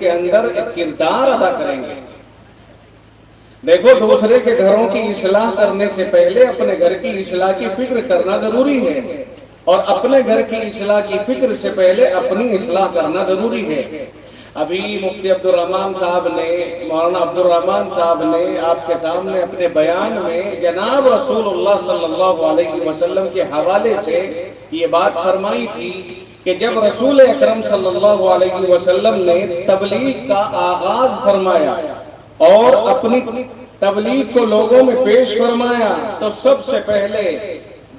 کے اندر ایک کردار ادا کریں گے۔ دیکھو، دوسرے کے گھروں کی اصلاح کرنے سے پہلے اپنے گھر کی اصلاح کی فکر کرنا ضروری ہے، اور اپنے گھر کی اصلاح کی فکر سے پہلے اپنی اصلاح کرنا ضروری ہے۔ ابھی مفتی عبدالرحمان صاحب نے، مولانا عبدالرحمان صاحب نے آپ کے سامنے اپنے بیان میں جناب رسول اللہ صلی اللہ علیہ وسلم کے حوالے سے یہ بات فرمائی تھی کہ جب رسول اکرم صلی اللہ علیہ وسلم نے تبلیغ کا آغاز فرمایا اور اپنی تبلیغ کو لوگوں میں پیش فرمایا، تو سب سے پہلے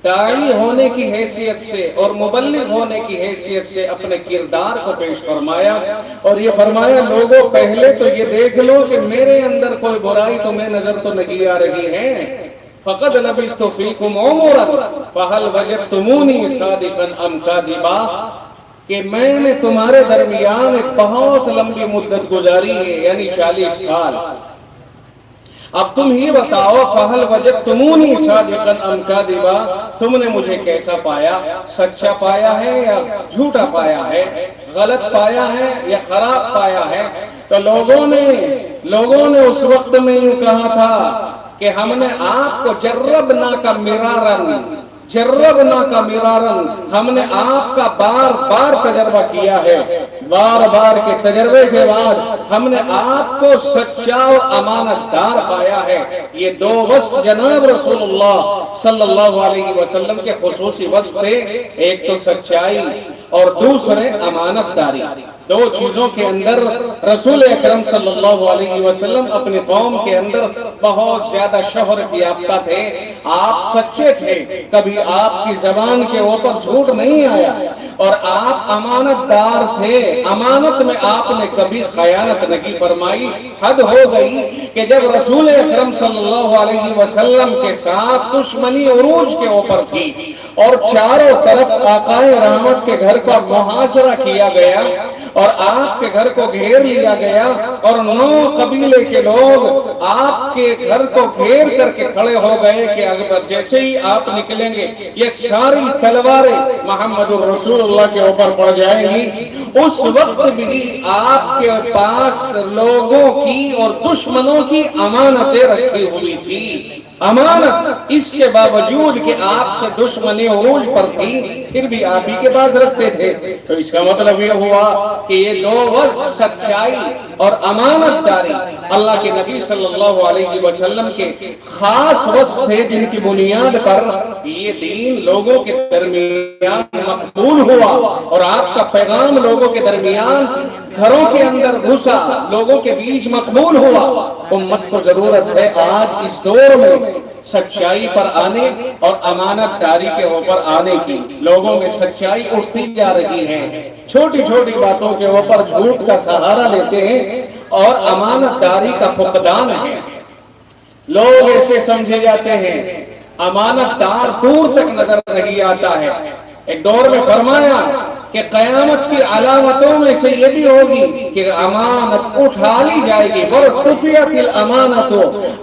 داعی ہونے کی حیثیت سے اور مبلغ ہونے کی حیثیت سے اپنے کردار کو پیش فرمایا، اور یہ فرمایا لوگوں پہلے تو یہ دیکھ لو کہ میرے اندر کوئی برائی تمہیں نظر تو نہیں آ رہی ہے۔ فَقَدْ لَبِثْتُ فِيكُمْ عُمُرًا فَهَلْ وَجَدْتُمُونِي صَادِقًا أَمْ كَاذِبًا، کہ میں نے تمہارے درمیان ایک بہت لمبی مدت گزاری ہے، یعنی 40 سال۔ اب تم ہی بتاؤ، فَهَلْ وَجَدْتُمُونِي صَادِقًا أَمْ كَاذِبًا، تم نے مجھے کیسا پایا؟ سچا پایا ہے یا جھوٹا پایا ہے؟ غلط پایا ہے یا خراب پایا ہے؟ تو لوگوں نے اس وقت میں یوں کہا تھا کہ ہم نے آپ کو جربنا کا مرارن، ہم نے آپ کا بار بار تجربہ کیا ہے، بار بار کے تجربے کے بعد ہم نے آپ کو سچا اور امانت دار پایا ہے۔ یہ دو وصف جناب رسول اللہ صلی اللہ علیہ وسلم کے خصوصی وصف تھے، ایک تو سچائی اور دوسرے امانت داری۔ دو چیزوں کے اندر رسول اکرم صلی اللہ علیہ وسلم اپنی قوم کے اندر بہت زیادہ شہرت یافتہ تھے۔ آپ سچے تھے، کبھی آپ کی زبان کے اوپر جھوٹ نہیں آیا، اور آپ امانت دار تھے، امانت میں آپ نے کبھی خیانت نہیں فرمائی۔ حد ہو گئی کہ جب رسول اکرم صلی اللہ علیہ وسلم کے ساتھ دشمنی عروج کے اوپر تھی اور چاروں طرف آقائے رحمت کے گھر کا محاصرہ کیا گیا اور آپ کے گھر کو گھیر لیا گیا، اور 9 قبیلے کے لوگ آپ کے گھر کو گھیر کر کے کھڑے ہو گئے کہ اگر جیسے ہی آپ نکلیں گے یہ ساری تلواریں محمد الرسول اللہ کے اوپر پڑ جائیں گی، اس وقت بھی آپ کے پاس لوگوں کی اور دشمنوں کی امانتیں رکھی ہوئی تھی۔ امانت، اس کے باوجود کہ آپ سے دشمنی عروج پر تھی، پھر بھی آپ ہی کے پاس رکھتے تھے۔ تو اس کا مطلب یہ ہوا کہ یہ دو وصف، سچائی اور امانت داری، اللہ کے نبی صلی اللہ علیہ وسلم کے خاص وصف تھے، جن کی بنیاد پر یہ دین لوگوں کے درمیان مقبول ہوا اور آپ کا پیغام لوگوں کے درمیان گھروں کے اندر گھسا، لوگوں کے بیچ مقبول ہوا۔ امت کو ضرورت ہے آج اس دور میں سچائی پر آنے اور امانت داری کے اوپر آنے کی۔ لوگوں میں سچائی اٹھتی جا رہی ہے، چھوٹی چھوٹی باتوں کے اوپر جھوٹ کا سہارا لیتے ہیں اور امانت داری کا فقدان ہے۔ لوگ ایسے سمجھے جاتے ہیں، امانت دار دور تک نظر نہیں آتا ہے۔ ایک دور میں فرمایا کہ قیامت کی علامتوں میں سے یہ بھی ہوگی کہ امانت اٹھا لی جائے گی، وَرْتُفِعَتِ الْأَمَانَةُ،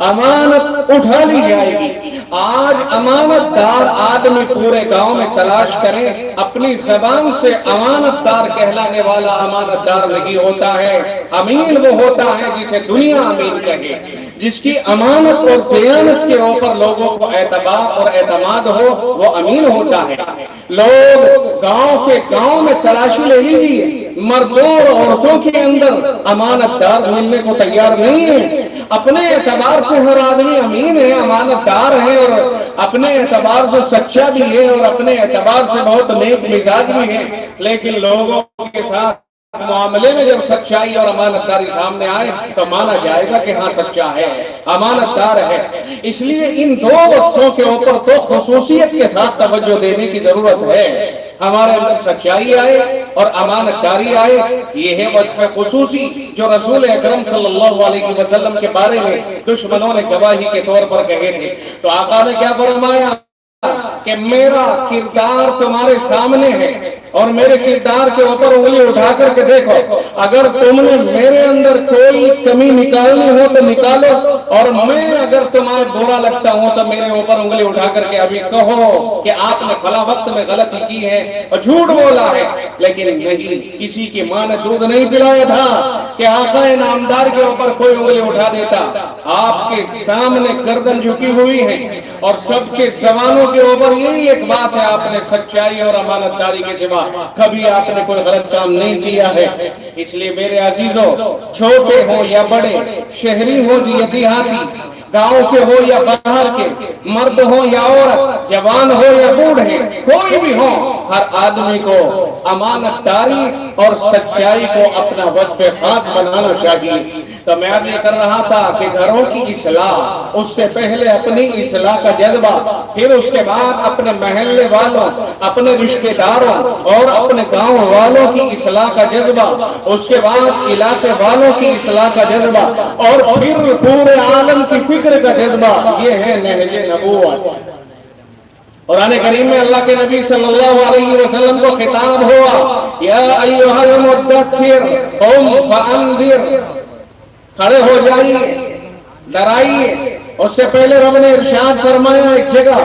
امانت اٹھا لی جائے گی۔ آج امانت دار آدمی پورے گاؤں میں تلاش کریں، اپنی زبان سے امانت دار کہلانے والا امانت دار نہیں ہوتا ہے۔ امین وہ ہوتا ہے جسے دنیا امین کہے، جس کی امانت اور دیانت کے اوپر لوگوں کو اعتبار اور اعتماد ہو، وہ امین ہوتا ہے۔ لوگ گاؤں کے گاؤں میں تلاشی لے لیجیے، مردوں اور عورتوں کے اندر امانت دار ملنے کو تیار نہیں ہے۔ اپنے اعتبار سے ہر آدمی امین ہے، امانت دار ہے، اور اپنے اعتبار سے سچا بھی ہے، اور اپنے اعتبار سے بہت نیک مزاج بھی ہے، لیکن لوگوں کے ساتھ معاملے میں جب سچائی اور امانت داری سامنے آئے تو مانا جائے گا کہ ہاں سچا ہے، امانت دار ہے۔ اس لیے ان دو وصفوں کے اوپر تو خصوصیت کے ساتھ توجہ دینے کی ضرورت ہے۔ ہمارے اندر سچائی آئے اور امانت داری آئے، یہ ہے وصف خصوصی جو رسول اکرم صلی اللہ علیہ وسلم کے بارے میں دشمنوں نے گواہی کے طور پر کہے تھے۔ تو آقا نے کیا فرمایا کہ میرا کردار تمہارے سامنے ہے، اور میرے کردار کے اوپر انگلی اٹھا کر کے دیکھو، اگر تم نے میرے اندر کوئی کمی نکالنی ہو تو نکالو، اور میں اگر تمہیں برا لگتا ہوں تو میرے اوپر انگلی اٹھا کر کے ابھی کہو کہ آپ نے فلاں وقت میں غلطی کی ہے اور جھوٹ بولا ہے، لیکن نہیں، کسی کی ماں نے دودھ نہیں پلایا تھا کہ آقا نامدار کے اوپر کوئی انگلی اٹھا دیتا۔ آپ کے سامنے گردن جھکی ہوئی ہے اور سب کے زبانوں کے اوپر یہی ایک بات ہے، آپ نے سچائی اور امانت داری کے سوا کبھی آپ نے کوئی غلط کام نہیں کیا ہے۔ اس لیے میرے عزیزوں، چھوٹے ہوں یا بڑے، شہری ہو یا دیہاتی، گاؤں کے ہو یا باہر کے، مرد ہو یا عورت، جوان ہو یا بوڑھے، کوئی بھی ہو، ہر آدمی کو امانت داری اور سچائی کو اپنا وصف خاص بنانا چاہیے۔ تو میں عرض یہ کر رہا تھا کہ گھروں کی اصلاح، اس سے پہلے اپنی اصلاح کا جذبہ، پھر اس کے بعد اپنے محلے والوں، اپنے رشتہ داروں اور اپنے گاؤں والوں کی اصلاح کا جذبہ، اس کے بعد علاقے والوں کی اصلاح کا جذبہ، اور پھر پورے عالم کی فکر کا جذبہ۔ یہ ہے نہج نبوت۔ قرآن کریم میں اللہ کے نبی صلی اللہ علیہ وسلم کو خطاب ہوا، یا ایھا المدثر قم فانذر، کھڑے ہو جائیے، ڈرائیے۔ اس سے پہلے رب نے ارشاد فرمایا ایک جگہ،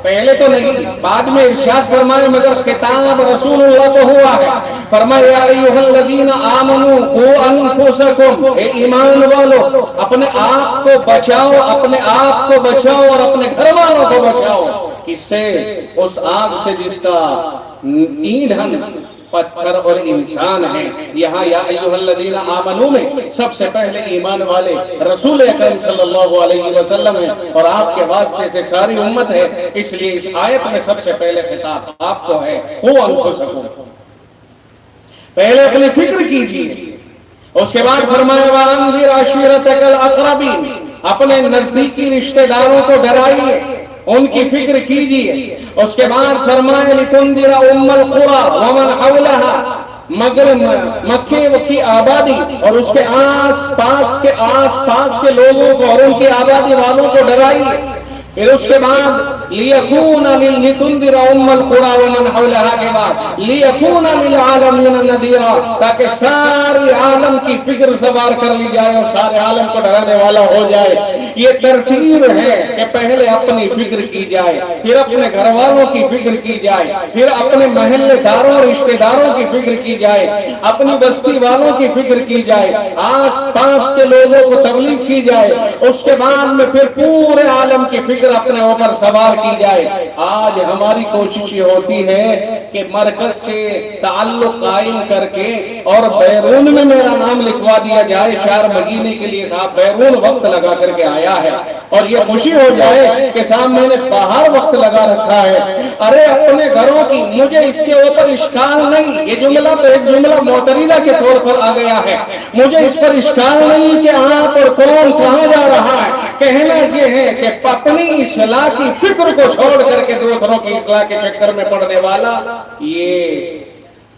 پہلے تو نہیں، بعد میں ارشاد فرمایا، مگر خطاب رسول اللہ کو ہوا ہے۔ فرمایا یا ایھا الذین آمنوا قوا انفسکم، اے ایمان والو اپنے آپ کو بچاؤ، اپنے آپ کو بچاؤ اور اپنے گھر والوں کو بچاؤ، کس سے؟ اس آگ سے جس کا ایندھن پتھر اور انسان ہے۔ یہاں یا ایھا الذین آمنوا میں سب سے پہلے ایمان والے رسول اکرم صلی اللہ علیہ وسلم ہے، اور آپ کے واسطے سے ساری امت ہے، اس لیے اس آیت میں سب سے پہلے خطاب آپ کو ہے، قوا انفسکم، پہلے اپنی فکر کیجیے۔ اس کے بعد فرمایا وانذر عشیرتک الاقربین، اپنے نزدیکی رشتہ داروں کو ڈرائیے، ان کی فکر کیجیے۔ اس کے بعد فرمایا لتنذر ام القری ومن حولها، مگر مکے کی آبادی اور اس کے آس پاس کے لوگوں کو اور ان کی آبادی والوں کو ڈرائیے۔ پھر اس کے بعد لیکون لتنذر ام القری ومن حولها کے بعد لیکون للعالمین نذیرا، تاکہ سارے عالم کی فکر سوار کر لی جائے اور سارے عالم کو ڈرانے والا ہو جائے۔ یہ ترتیب ہے کہ پہلے اپنی فکر کی جائے، پھر اپنے گھر والوں کی فکر کی جائے، پھر اپنے محلے داروں رشتہ داروں کی فکر کی جائے، اپنی بستی والوں کی فکر کی جائے، آس پاس کے لوگوں کو تبلیغ کی جائے، اس کے بعد میں پھر پورے عالم کی فکر اپنے اوپر سوار کی جائے۔ آج ہماری کوشش یہ ہوتی ہے کہ مرکز سے تعلق قائم کر کے اور بیرون میں میرا نام لکھوا دیا جائے، 4 مہینے کے لیے صاحب بیرون وقت لگا کر کے آیا ہے، اور یہ خوشی ہو جائے کہ صاحب میں نے باہر وقت لگا رکھا ہے۔ ارے اپنے گھروں کی، مجھے اس کے اوپر اشکال نہیں، یہ جملہ تو ایک جملہ معترضہ کے طور پر آ گیا ہے، مجھے اس پر اشکال نہیں کہ آپ اور کون کہاں جا رہا ہے۔ کہنا یہ ہے کہ اپنی اصلاح کی فکر کو چھوڑ کر کے دوسروں کی اصلاح کے چکر میں پڑنے والا یہ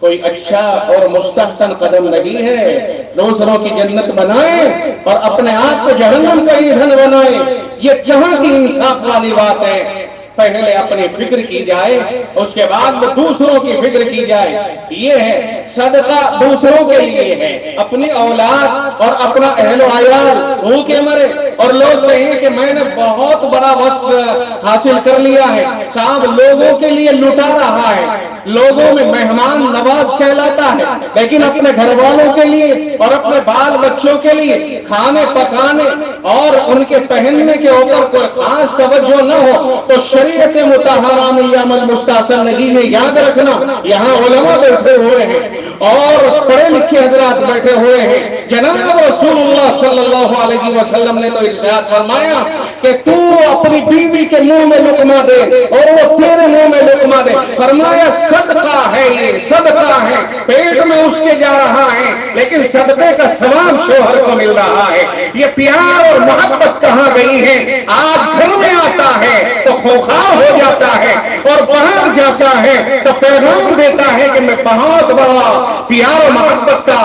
کوئی اچھا اور مستحسن قدم نہیں ہے۔ دوسروں کی جنت بنائیں اور اپنے آپ کو جہنم کا ایندھن بنائیں، یہ کہاں کی انصاف والی بات ہے؟ پہلے اپنی فکر کی جائے، اس کے بعد وہ دوسروں کی فکر کی جائے۔ یہ ہے صدقہ دوسروں کے لیے ہے، اپنی اولاد اور اپنا اہل و عیال بھوکے مرے اور لوگ کہیں کہ میں نے بہت بڑا وصف حاصل کر لیا ہے، صاحب لوگوں کے لیے لٹا رہا ہے، لوگوں میں مہمان نواز کہلاتا ہے، لیکن اپنے گھر والوں کے لیے اور اپنے بال بچوں کے لیے کھانے پکانے اور ان کے پہننے کے اوپر کوئی خاص توجہ نہ ہو تو شریعت مطہرہ میں یہ عمل مستحسن نہیں ہے۔ یاد رکھنا، یہاں علماء بیٹھے ہوئے ہیں اور پڑھے لکھے حضرات بیٹھے ہوئے ہیں، جناب رسول اللہ صلی اللہ علیہ وسلم نے تو ارشاد فرمایا کہ تو اپنی بیوی کے منہ میں لقمہ دے اور وہ تیرے منہ میں لقمہ دے، فرمایا صدقہ ہے، یہ صدقہ ہے، پیٹ میں اس کے جا رہا ہے لیکن صدقے کا ثواب شوہر کو مل رہا ہے۔ یہ پیار اور محبت کہاں گئی ہے؟ آج گھر میں آتا ہے تو خوخار ہو جاتا ہے اور باہر جاتا ہے تو پیغام دیتا ہے کہ میں بہت بڑا پیار و محبت کا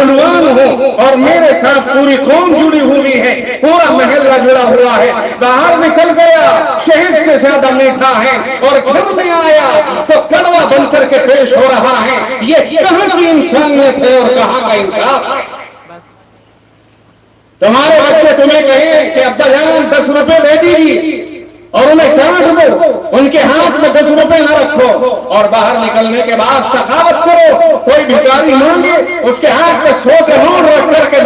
عنوان ہوں اور میرے ساتھ پوری قوم جڑی ہوئی ہے، پورا محلہ جڑا ہوا ہے۔ باہر نکل گیا، شہد سے زیادہ میٹھا ہے، اور گھر میں آیا تو کڑوا بن کر کے پیش ہو رہا ہے۔ یہ کہاں کی انسانیت ہے اور کہاں کا انصاف ہے؟ تمہارے بچے تمہیں کہیں کہ ابا جان 10 روپے دے دیجیے اور انہیں کاٹ دو، ان کے ہاتھ میں 10 روپے نہ رکھو، اور باہر نکلنے کے بعد سخاوت کرو، کوئی بھکاری مانگے اس کے ہاتھ میں 100 کے نوٹ رکھ کر کے